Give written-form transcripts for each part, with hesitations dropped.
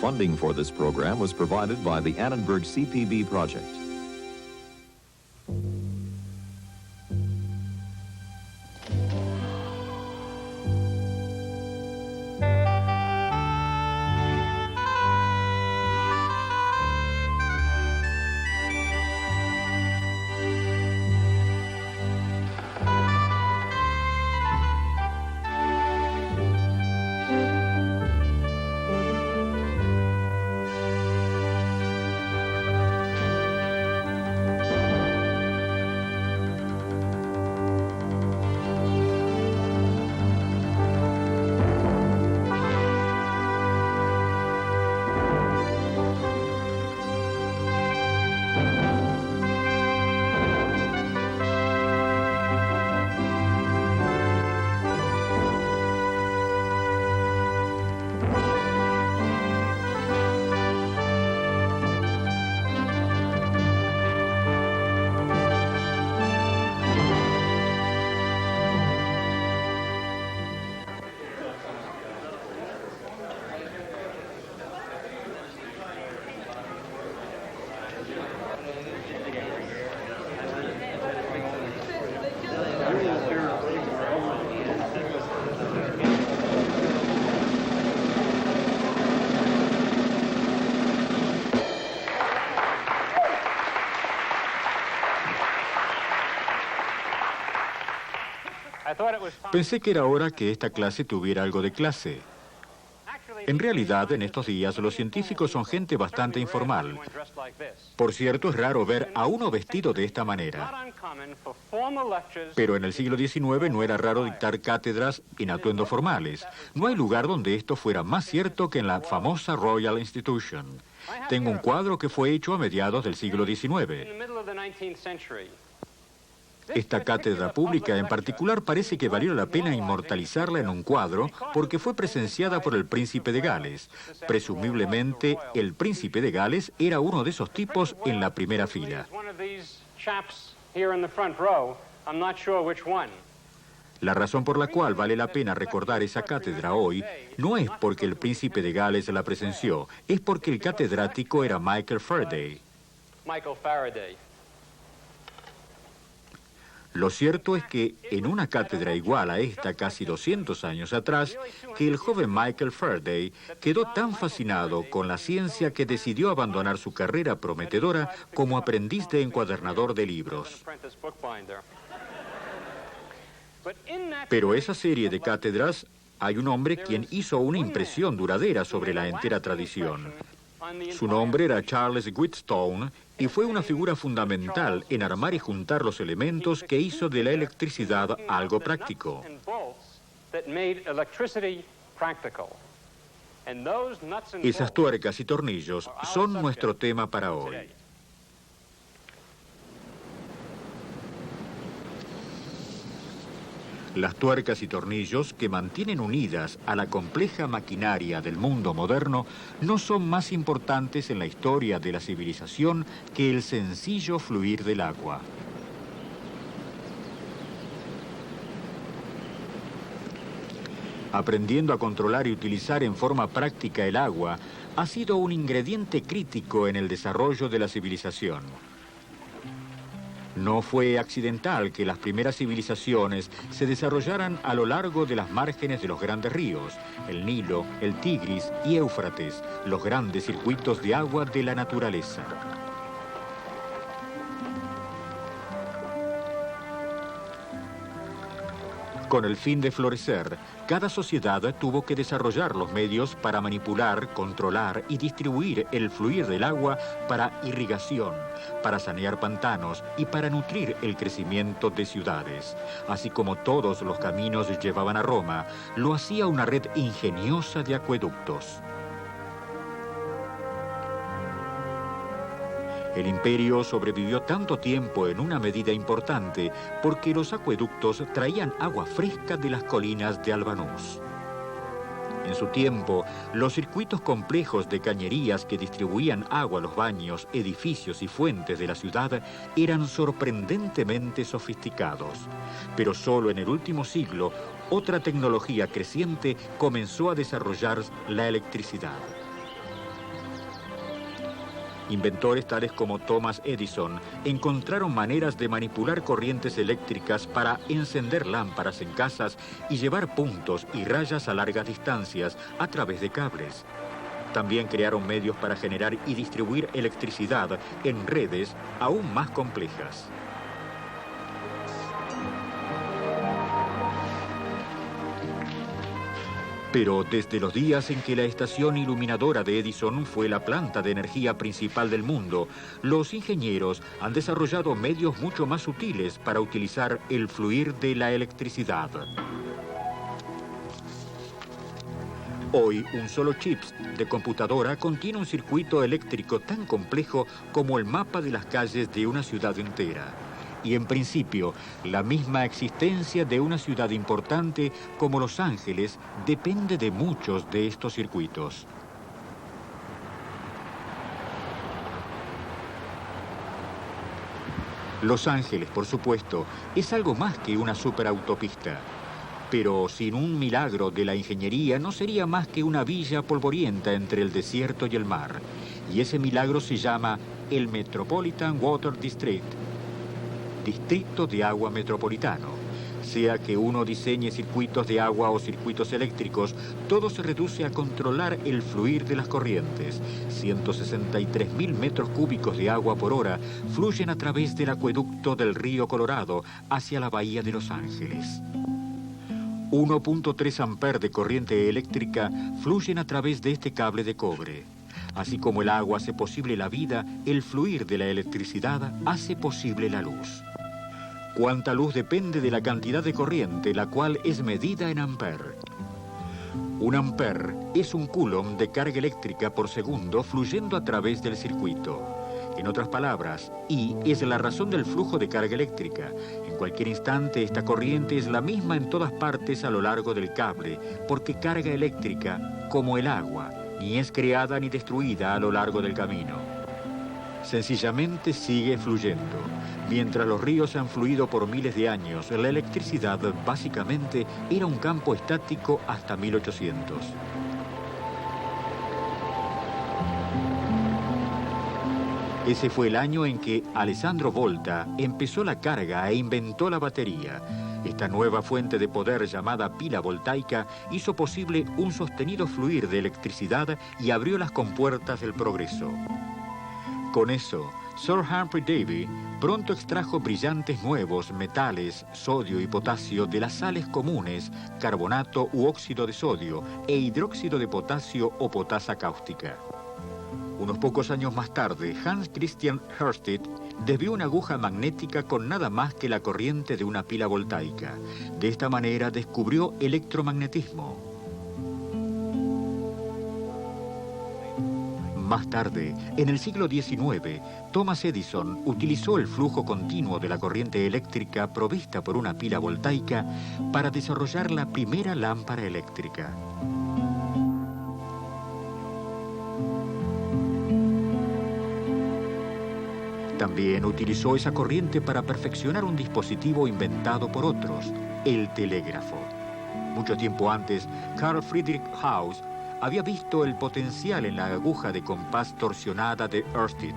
Funding for this program was provided by the Annenberg CPB project. Pensé que era hora que esta clase tuviera algo de clase. En realidad, en estos días, los científicos son gente bastante informal. Por cierto, es raro ver a uno vestido de esta manera. Pero en el siglo XIX no era raro dictar cátedras en atuendos formales. No hay lugar donde esto fuera más cierto que en la famosa Royal Institution. Tengo un cuadro que fue hecho a mediados del siglo XIX. Esta cátedra pública en particular parece que valió la pena inmortalizarla en un cuadro porque fue presenciada por el príncipe de Gales. Presumiblemente, el príncipe de Gales era uno de esos tipos en la primera fila. La razón por la cual vale la pena recordar esa cátedra hoy no es porque el príncipe de Gales la presenció, es porque el catedrático era Michael Faraday. Lo cierto es que en una cátedra igual a esta casi 200 años atrás, que el joven Michael Faraday quedó tan fascinado con la ciencia que decidió abandonar su carrera prometedora como aprendiz de encuadernador de libros. Pero esa serie de cátedras hay un hombre quien hizo una impresión duradera sobre la entera tradición. Su nombre era Charles Wheatstone y fue una figura fundamental en armar y juntar los elementos que hizo de la electricidad algo práctico. Esas tuercas y tornillos son nuestro tema para hoy. Las tuercas y tornillos que mantienen unidas a la compleja maquinaria del mundo moderno no son más importantes en la historia de la civilización que el sencillo fluir del agua. Aprendiendo a controlar y utilizar en forma práctica el agua ha sido un ingrediente crítico en el desarrollo de la civilización. No fue accidental que las primeras civilizaciones se desarrollaran a lo largo de las márgenes de los grandes ríos, el Nilo, el Tigris y Éufrates, los grandes circuitos de agua de la naturaleza. Con el fin de florecer, cada sociedad tuvo que desarrollar los medios para manipular, controlar y distribuir el fluir del agua para irrigación, para sanear pantanos y para nutrir el crecimiento de ciudades. Así como todos los caminos llevaban a Roma, lo hacía una red ingeniosa de acueductos. El imperio sobrevivió tanto tiempo en una medida importante porque los acueductos traían agua fresca de las colinas de Albanús. En su tiempo, los circuitos complejos de cañerías que distribuían agua a los baños, edificios y fuentes de la ciudad eran sorprendentemente sofisticados. Pero solo en el último siglo, otra tecnología creciente comenzó a desarrollar la electricidad. Inventores tales como Thomas Edison encontraron maneras de manipular corrientes eléctricas para encender lámparas en casas y llevar puntos y rayas a largas distancias a través de cables. También crearon medios para generar y distribuir electricidad en redes aún más complejas. Pero desde los días en que la estación iluminadora de Edison fue la planta de energía principal del mundo, los ingenieros han desarrollado medios mucho más sutiles para utilizar el fluir de la electricidad. Hoy, un solo chip de computadora contiene un circuito eléctrico tan complejo como el mapa de las calles de una ciudad entera. Y en principio, la misma existencia de una ciudad importante como Los Ángeles depende de muchos de estos circuitos. Los Ángeles, por supuesto, es algo más que una superautopista. Pero sin un milagro de la ingeniería no sería más que una villa polvorienta entre el desierto y el mar. Y ese milagro se llama el Metropolitan Water District, Distrito de Agua Metropolitano. Sea que uno diseñe circuitos de agua o circuitos eléctricos, todo se reduce a controlar el fluir de las corrientes. 163.000 metros cúbicos de agua por hora fluyen a través del acueducto del río Colorado hacia la bahía de Los Ángeles. 1.3 amperes de corriente eléctrica fluyen a través de este cable de cobre. Así como el agua hace posible la vida, el fluir de la electricidad hace posible la luz. Cuánta luz depende de la cantidad de corriente, la cual es medida en amperes. Un ampere es un coulomb de carga eléctrica por segundo fluyendo a través del circuito. En otras palabras, I es la razón del flujo de carga eléctrica. En cualquier instante, esta corriente es la misma en todas partes a lo largo del cable, porque carga eléctrica, como el agua, ni es creada ni destruida a lo largo del camino. Sencillamente sigue fluyendo. Mientras los ríos han fluido por miles de años, la electricidad básicamente era un campo estático hasta 1800. Ese fue el año en que Alessandro Volta empezó la carga e inventó la batería. Esta nueva fuente de poder llamada pila voltaica hizo posible un sostenido fluir de electricidad y abrió las compuertas del progreso. Con eso, Sir Humphrey Davy pronto extrajo brillantes nuevos metales, sodio y potasio de las sales comunes, carbonato u óxido de sodio e hidróxido de potasio o potasa cáustica. Unos pocos años más tarde, Hans Christian Ørsted desvió una aguja magnética con nada más que la corriente de una pila voltaica. De esta manera descubrió electromagnetismo. Más tarde, en el siglo XIX, Thomas Edison utilizó el flujo continuo de la corriente eléctrica provista por una pila voltaica para desarrollar la primera lámpara eléctrica. También utilizó esa corriente para perfeccionar un dispositivo inventado por otros, el telégrafo. Mucho tiempo antes, Carl Friedrich Gauss había visto el potencial en la aguja de compás torsionada de Ørsted.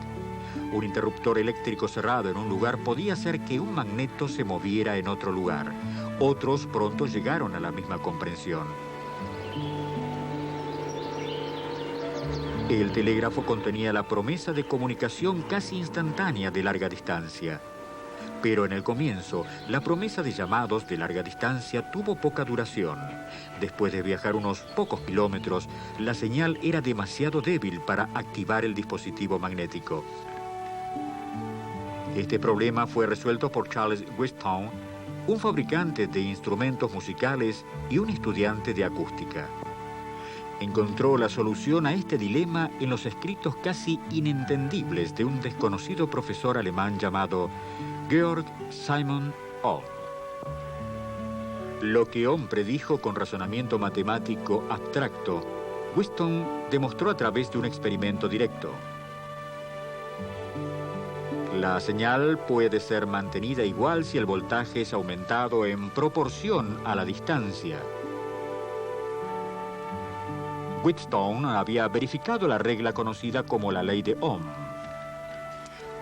Un interruptor eléctrico cerrado en un lugar podía hacer que un magneto se moviera en otro lugar. Otros pronto llegaron a la misma comprensión. El telégrafo contenía la promesa de comunicación casi instantánea de larga distancia. Pero en el comienzo, la promesa de llamados de larga distancia tuvo poca duración. Después de viajar unos pocos kilómetros, la señal era demasiado débil para activar el dispositivo magnético. Este problema fue resuelto por Charles Wheatstone, un fabricante de instrumentos musicales y un estudiante de acústica. Encontró la solución a este dilema en los escritos casi inentendibles de un desconocido profesor alemán llamado Georg Simon Ohm. Lo que Ohm predijo con razonamiento matemático abstracto, Wheatstone demostró a través de un experimento directo. La señal puede ser mantenida igual si el voltaje es aumentado en proporción a la distancia. Wheatstone había verificado la regla conocida como la ley de Ohm.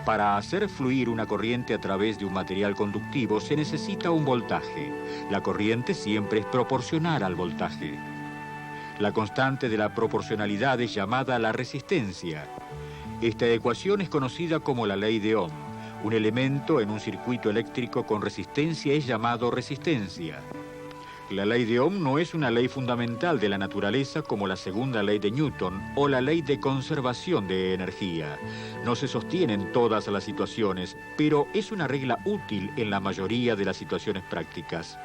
Para hacer fluir una corriente a través de un material conductivo se necesita un voltaje. La corriente siempre es proporcional al voltaje. La constante de la proporcionalidad es llamada la resistencia. Esta ecuación es conocida como la ley de Ohm. Un elemento en un circuito eléctrico con resistencia es llamado resistencia. La ley de Ohm no es una ley fundamental de la naturaleza como la segunda ley de Newton o la ley de conservación de energía. No se sostiene en todas las situaciones, pero es una regla útil en la mayoría de las situaciones prácticas.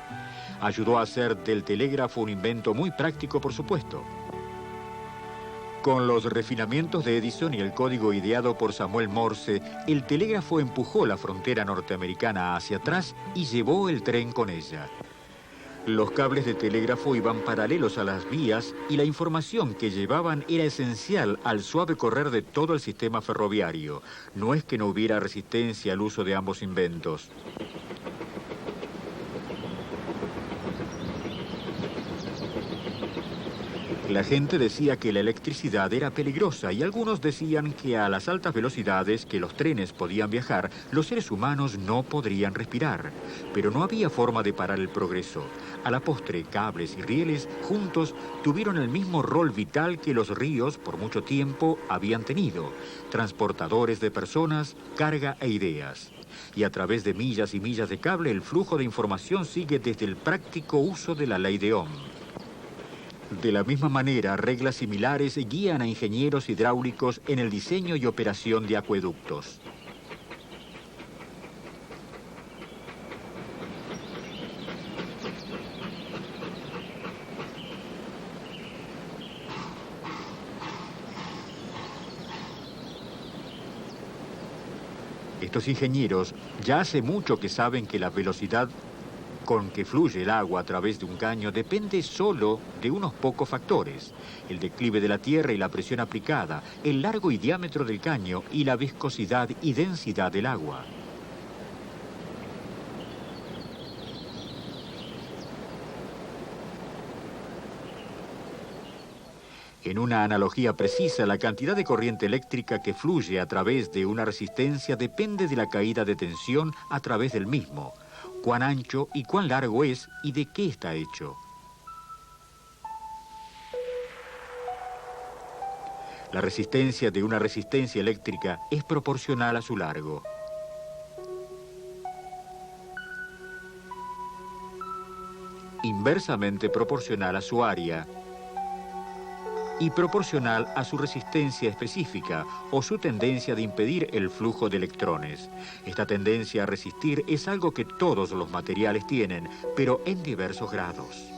Ayudó a hacer del telégrafo un invento muy práctico, por supuesto. Con los refinamientos de Edison y el código ideado por Samuel Morse, el telégrafo empujó la frontera norteamericana hacia atrás y llevó el tren con ella. Los cables de telégrafo iban paralelos a las vías y la información que llevaban era esencial al suave correr de todo el sistema ferroviario. No es que no hubiera resistencia al uso de ambos inventos. La gente decía que la electricidad era peligrosa y algunos decían que a las altas velocidades que los trenes podían viajar, los seres humanos no podrían respirar. Pero no había forma de parar el progreso. A la postre, cables y rieles juntos tuvieron el mismo rol vital que los ríos por mucho tiempo habían tenido: transportadores de personas, carga e ideas. Y a través de millas y millas de cable, el flujo de información sigue desde el práctico uso de la ley de Ohm. De la misma manera, reglas similares guían a ingenieros hidráulicos en el diseño y operación de acueductos. Estos ingenieros ya hace mucho que saben que la velocidad con que fluye el agua a través de un caño depende solo de unos pocos factores: el declive de la tierra y la presión aplicada, el largo y diámetro del caño y la viscosidad y densidad del agua. En una analogía precisa, la cantidad de corriente eléctrica que fluye a través de una resistencia depende de la caída de tensión a través del mismo. Cuán ancho y cuán largo es y de qué está hecho. La resistencia de una resistencia eléctrica es proporcional a su largo. Inversamente proporcional a su área y proporcional a su resistencia específica o su tendencia de impedir el flujo de electrones. Esta tendencia a resistir es algo que todos los materiales tienen, pero en diversos grados.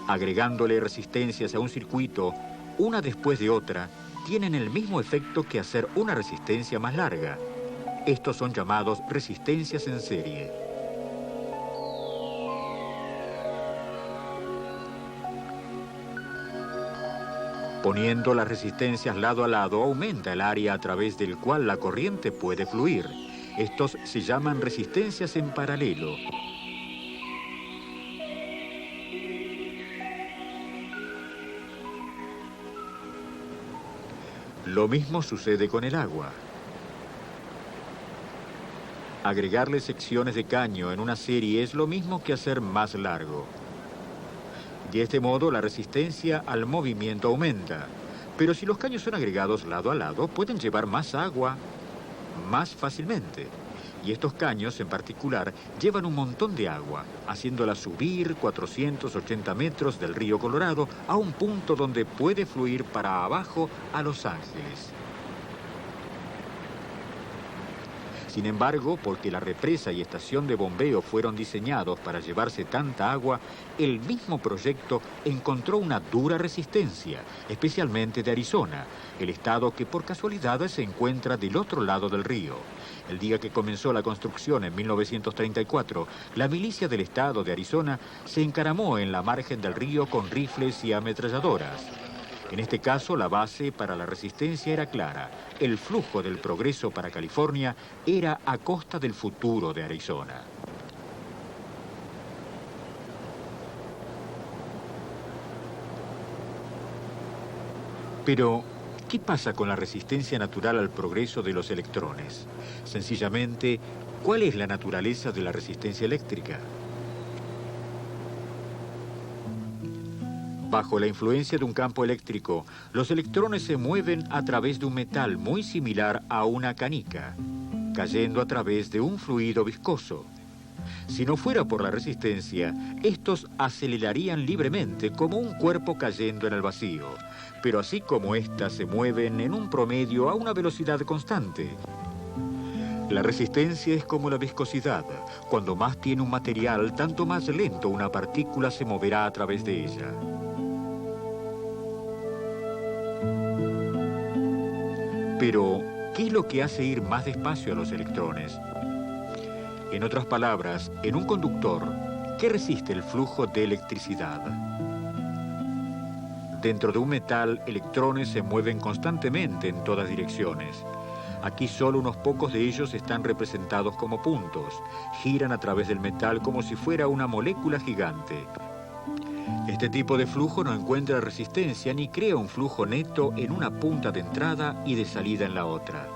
Agregándole resistencias a un circuito, una después de otra, tienen el mismo efecto que hacer una resistencia más larga. Estos son llamados resistencias en serie. Poniendo las resistencias lado a lado, aumenta el área a través del cual la corriente puede fluir. Estos se llaman resistencias en paralelo. Lo mismo sucede con el agua. Agregarle secciones de caño en una serie es lo mismo que hacer más largo. De este modo, la resistencia al movimiento aumenta. Pero si los caños son agregados lado a lado, pueden llevar más agua más fácilmente. Y estos caños, en particular, llevan un montón de agua, haciéndola subir 480 metros del río Colorado a un punto donde puede fluir para abajo a Los Ángeles. Sin embargo, porque la represa y estación de bombeo fueron diseñados para llevarse tanta agua, el mismo proyecto encontró una dura resistencia, especialmente de Arizona, el estado que por casualidad se encuentra del otro lado del río. El día que comenzó la construcción en 1934, la milicia del estado de Arizona se encaramó en la margen del río con rifles y ametralladoras. En este caso, la base para la resistencia era clara. El flujo del progreso para California era a costa del futuro de Arizona. Pero, ¿qué pasa con la resistencia natural al progreso de los electrones? Sencillamente, ¿cuál es la naturaleza de la resistencia eléctrica? Bajo la influencia de un campo eléctrico, los electrones se mueven a través de un metal muy similar a una canica, cayendo a través de un fluido viscoso. Si no fuera por la resistencia, estos acelerarían libremente como un cuerpo cayendo en el vacío, pero así como éstas se mueven en un promedio a una velocidad constante. La resistencia es como la viscosidad. Cuando más tiene un material, tanto más lento una partícula se moverá a través de ella. Pero, ¿qué es lo que hace ir más despacio a los electrones? En otras palabras, en un conductor, ¿qué resiste el flujo de electricidad? Dentro de un metal, electrones se mueven constantemente en todas direcciones. Aquí solo unos pocos de ellos están representados como puntos. Giran a través del metal como si fuera una molécula gigante. Este tipo de flujo no encuentra resistencia ni crea un flujo neto en una punta de entrada y de salida en la otra.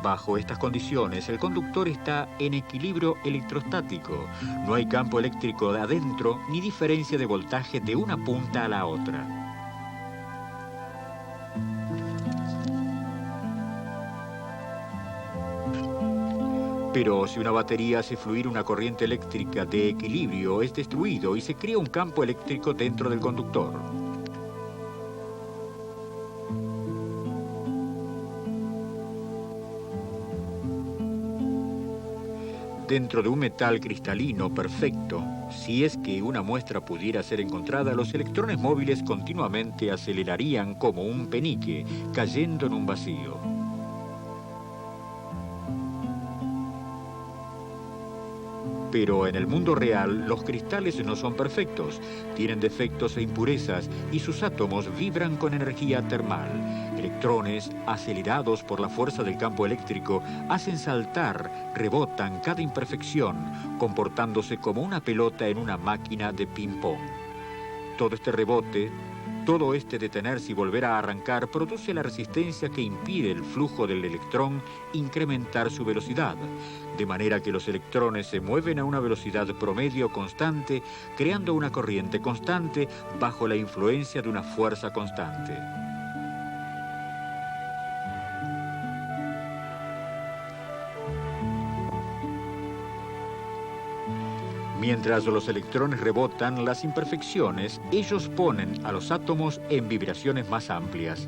Bajo estas condiciones, el conductor está en equilibrio electrostático. No hay campo eléctrico de adentro ni diferencia de voltaje de una punta a la otra. Pero si una batería hace fluir una corriente eléctrica de equilibrio, es destruido y se crea un campo eléctrico dentro del conductor. Dentro de un metal cristalino perfecto, si es que una muestra pudiera ser encontrada, los electrones móviles continuamente acelerarían como un penique, cayendo en un vacío. Pero en el mundo real, los cristales no son perfectos, tienen defectos e impurezas y sus átomos vibran con energía termal. Electrones, acelerados por la fuerza del campo eléctrico, hacen saltar, rebotan cada imperfección, comportándose como una pelota en una máquina de ping-pong. Todo este rebote, todo este detenerse y volver a arrancar produce la resistencia que impide el flujo del electrón incrementar su velocidad, de manera que los electrones se mueven a una velocidad promedio constante, creando una corriente constante bajo la influencia de una fuerza constante. Mientras los electrones rebotan las imperfecciones, ellos ponen a los átomos en vibraciones más amplias.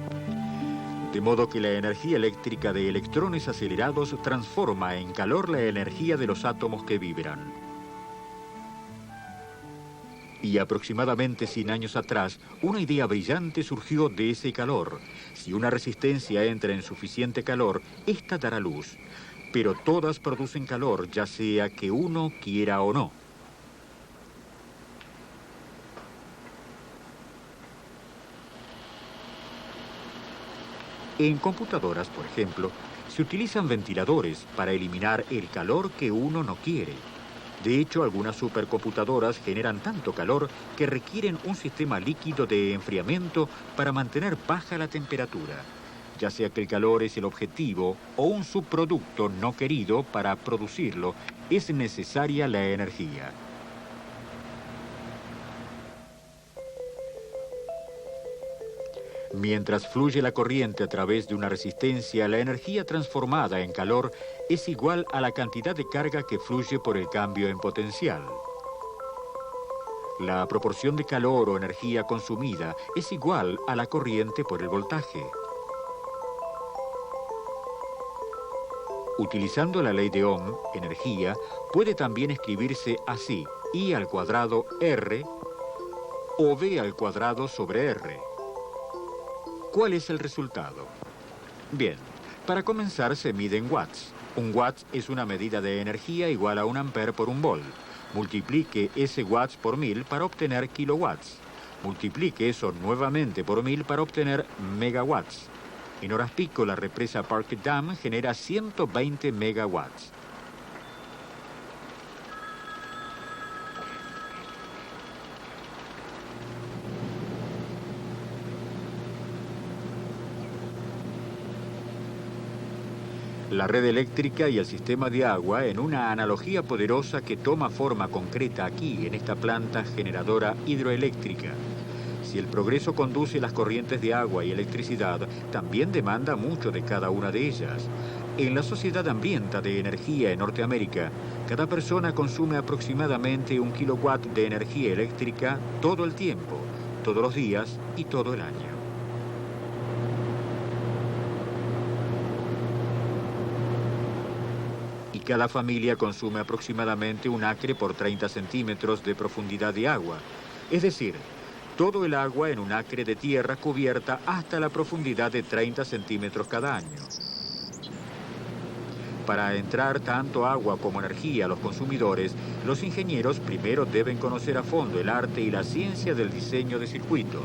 De modo que la energía eléctrica de electrones acelerados transforma en calor la energía de los átomos que vibran. Y aproximadamente 100 años atrás, una idea brillante surgió de ese calor. Si una resistencia entra en suficiente calor, ésta dará luz. Pero todas producen calor, ya sea que uno quiera o no. En computadoras, por ejemplo, se utilizan ventiladores para eliminar el calor que uno no quiere. De hecho, algunas supercomputadoras generan tanto calor que requieren un sistema líquido de enfriamiento para mantener baja la temperatura. Ya sea que el calor es el objetivo o un subproducto no querido para producirlo, es necesaria la energía. Mientras fluye la corriente a través de una resistencia, la energía transformada en calor es igual a la cantidad de carga que fluye por el cambio en potencial. La proporción de calor o energía consumida es igual a la corriente por el voltaje. Utilizando la ley de Ohm, energía puede también escribirse así: I al cuadrado R o V al cuadrado sobre R. ¿Cuál es el resultado? Bien, para comenzar se mide en watts. Un watt es una medida de energía igual a un ampere por un volt. Multiplique ese watts por 1000 para obtener kilowatts. Multiplique eso nuevamente por 1000 para obtener megawatts. En horas pico, la represa Park Dam genera 120 megawatts. la red eléctrica y el sistema de agua en una analogía poderosa que toma forma concreta aquí, en esta planta generadora hidroeléctrica. Si el progreso conduce las corrientes de agua y electricidad, también demanda mucho de cada una de ellas. En la Sociedad Hambrienta de Energía en Norteamérica, cada persona consume aproximadamente 1 kilowatt de energía eléctrica todo el tiempo, todos los días y todo el año. Y cada familia consume aproximadamente 1 acre por 30 centímetros de profundidad de agua, es decir, todo el agua en 1 acre de tierra cubierta hasta la profundidad de 30 centímetros cada año. Para entrar tanto agua como energía a los consumidores, los ingenieros primero deben conocer a fondo el arte y la ciencia del diseño de circuitos.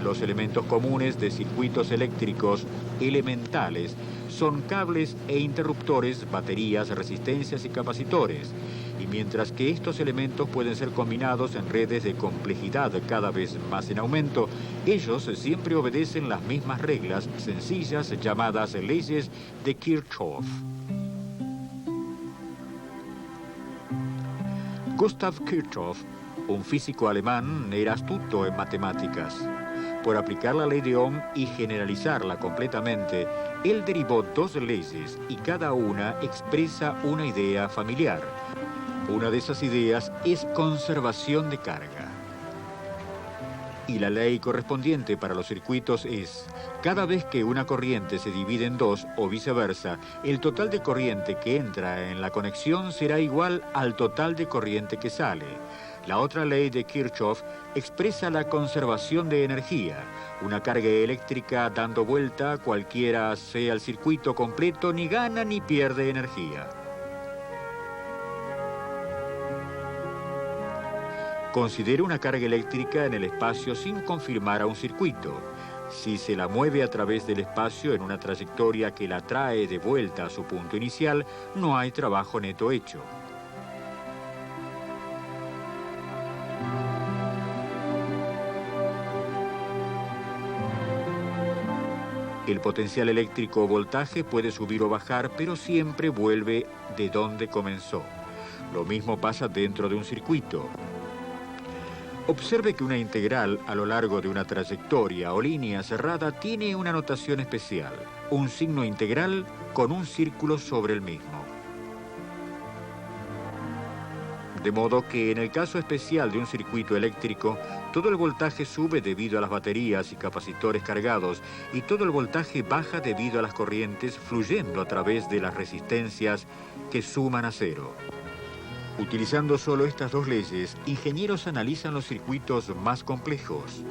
Los elementos comunes de circuitos eléctricos elementales son cables e interruptores, baterías, resistencias y capacitores. Y mientras que estos elementos pueden ser combinados en redes de complejidad cada vez más en aumento, ellos siempre obedecen las mismas reglas sencillas llamadas leyes de Kirchhoff. Gustav Kirchhoff, un físico alemán, era astuto en matemáticas. Por aplicar la ley de Ohm y generalizarla completamente, él derivó 2 leyes y cada una expresa una idea familiar. Una de esas ideas es conservación de carga. Y la ley correspondiente para los circuitos es: cada vez que una corriente se divide en 2 o viceversa, el total de corriente que entra en la conexión será igual al total de corriente que sale. La otra ley de Kirchhoff expresa la conservación de energía. Una carga eléctrica dando vuelta, cualquiera sea el circuito completo, ni gana ni pierde energía. Considere una carga eléctrica en el espacio sin confirmar a un circuito. Si se la mueve a través del espacio en una trayectoria que la trae de vuelta a su punto inicial, no hay trabajo neto hecho. El potencial eléctrico o voltaje puede subir o bajar, pero siempre vuelve de donde comenzó. Lo mismo pasa dentro de un circuito. Observe que una integral a lo largo de una trayectoria o línea cerrada tiene una notación especial, un signo integral con un círculo sobre el mismo. De modo que en el caso especial de un circuito eléctrico, todo el voltaje sube debido a las baterías y capacitores cargados y todo el voltaje baja debido a las corrientes fluyendo a través de las resistencias que suman a cero. Utilizando solo estas 2 leyes, ingenieros analizan los circuitos más complejos.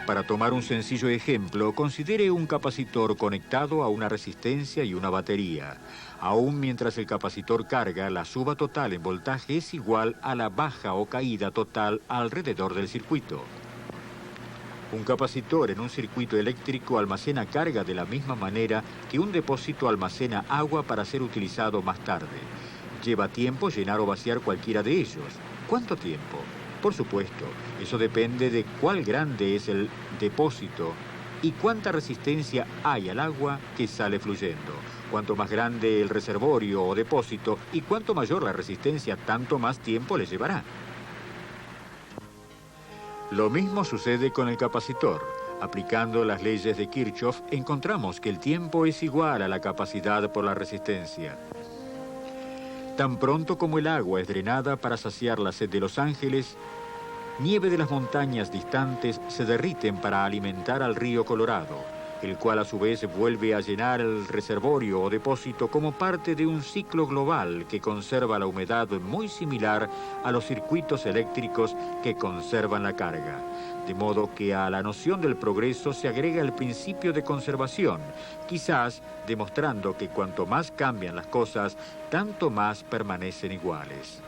Para tomar un sencillo ejemplo, considere un capacitor conectado a una resistencia y una batería. Aún mientras el capacitor carga, la suba total en voltaje es igual a la baja o caída total alrededor del circuito. Un capacitor en un circuito eléctrico almacena carga de la misma manera que un depósito almacena agua para ser utilizado más tarde. Lleva tiempo llenar o vaciar cualquiera de ellos. ¿Cuánto tiempo? Por supuesto, eso depende de cuál grande es el depósito y cuánta resistencia hay al agua que sale fluyendo. Cuanto más grande el reservorio o depósito y cuanto mayor la resistencia, tanto más tiempo le llevará. Lo mismo sucede con el capacitor. Aplicando las leyes de Kirchhoff, encontramos que el tiempo es igual a la capacidad por la resistencia. Tan pronto como el agua es drenada para saciar la sed de Los Ángeles, nieve de las montañas distantes se derriten para alimentar al río Colorado, el cual a su vez vuelve a llenar el reservorio o depósito como parte de un ciclo global que conserva la humedad muy similar a los circuitos eléctricos que conservan la carga. De modo que a la noción del progreso se agrega el principio de conservación, quizás demostrando que cuanto más cambian las cosas, tanto más permanecen iguales.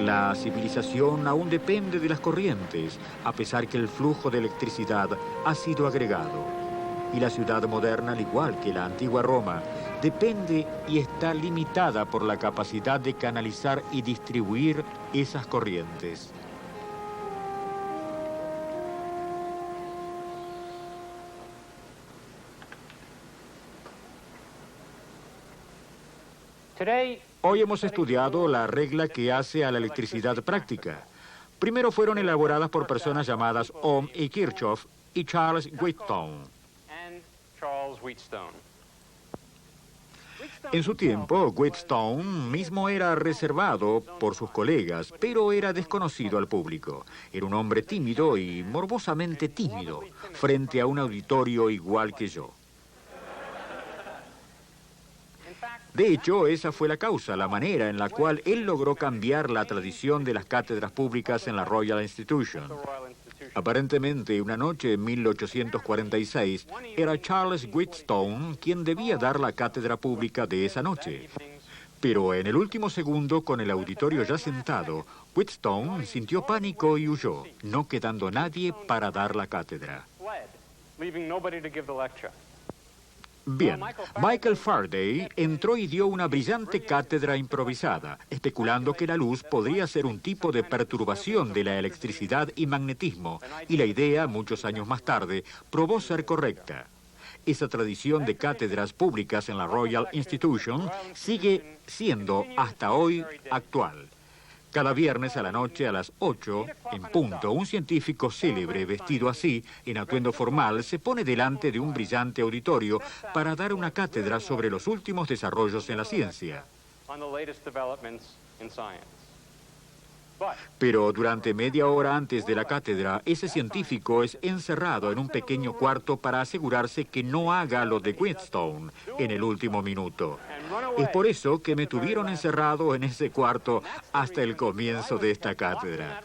La civilización aún depende de las corrientes, a pesar que el flujo de electricidad ha sido agregado. Y la ciudad moderna, al igual que la antigua Roma, depende y está limitada por la capacidad de canalizar y distribuir esas corrientes. Hoy hemos estudiado la regla que hace a la electricidad práctica. Primero fueron elaboradas por personas llamadas Ohm y Kirchhoff y Charles Wheatstone. En su tiempo, Wheatstone mismo era reservado por sus colegas, pero era desconocido al público. Era un hombre tímido y morbosamente tímido frente a un auditorio igual que yo. De hecho, esa fue la causa, la manera en la cual él logró cambiar la tradición de las cátedras públicas en la Royal Institution. Aparentemente, una noche en 1846, era Charles Wheatstone quien debía dar la cátedra pública de esa noche. Pero en el último segundo, con el auditorio ya sentado, Wheatstone sintió pánico y huyó, no quedando nadie para dar la cátedra. Bien, Michael Faraday entró y dio una brillante cátedra improvisada, especulando que la luz podría ser un tipo de perturbación de la electricidad y magnetismo, y la idea, muchos años más tarde, probó ser correcta. Esa tradición de cátedras públicas en la Royal Institution sigue siendo hasta hoy actual. Cada viernes a la noche a las 8, en punto, un científico célebre vestido así, en atuendo formal, se pone delante de un brillante auditorio para dar una cátedra sobre los últimos desarrollos en la ciencia. Pero durante media hora antes de la cátedra, ese científico es encerrado en un pequeño cuarto para asegurarse que no haga lo de Wheatstone en el último minuto. Es por eso que me tuvieron encerrado en ese cuarto hasta el comienzo de esta cátedra.